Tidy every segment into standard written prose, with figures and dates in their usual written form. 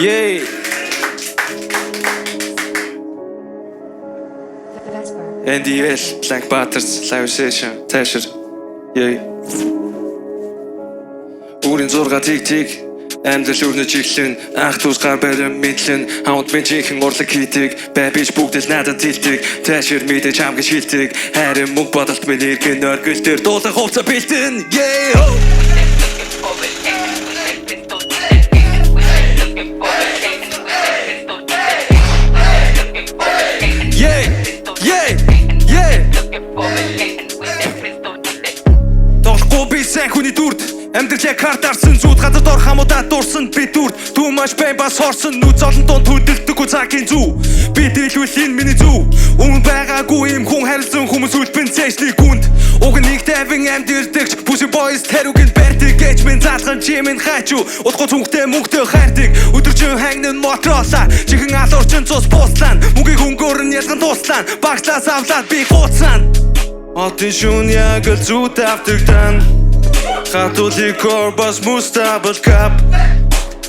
Yeah. NDL Black Butters live session Tasher. Yeah. Өөрийн зурга тиг Амьдрал өрнөж иглэн Ах тусгаар барим мэдлэн Хаунд мен чихэн урлаг хийдэг Бабич бүгдэл надад тилдэг Ташир мэдэж хамгаж хилдэг Харин мөнгө бодолт мен иргэн Оргил дээр дуулах хувцас бэлтэн Yeah. Тоглохгүй би сайн хүний дүрд Амьдрал яг картаарсан зүуд газар дор хамуудаа дуурсан би дүрд Too much pain бас хорсон нүд золон донд хөдөлдөггүй цагийн зүү Би дэлгүүл энэ миний зүү Өмнө байгаагүй юм хүн харилцсан хүмүүс үлбэн цэжний гүнд Уг нэг тавин амьдрдагч Pussy boys тэрүүгэн барьдаг гэж мен заалган чимэн хайчу Утгуу цүнхтэй мөнгөтэй хайрдаг Өдөржин хангын мотролаа Чихэн алуурчин цус бууслан Мөнгийг хөнгөөр нь ялган туслан Багтлаас авлаад би хууцсан Отын шүн яг л зүүд автагдан Хатулик корбас мустабл кап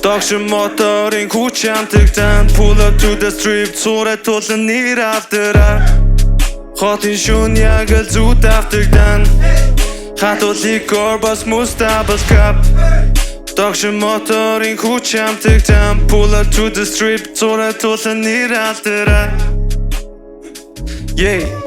Догшин моторын хүч амтагдан Pull up to the strip Цурай тулан нэр автара Хотын шүн яг л зүүд автагдан Хатулик корбас мустабл кап Догшин моторын хүч амтагдан Pull up to the strip Цурай тулан нэр автара Yeah.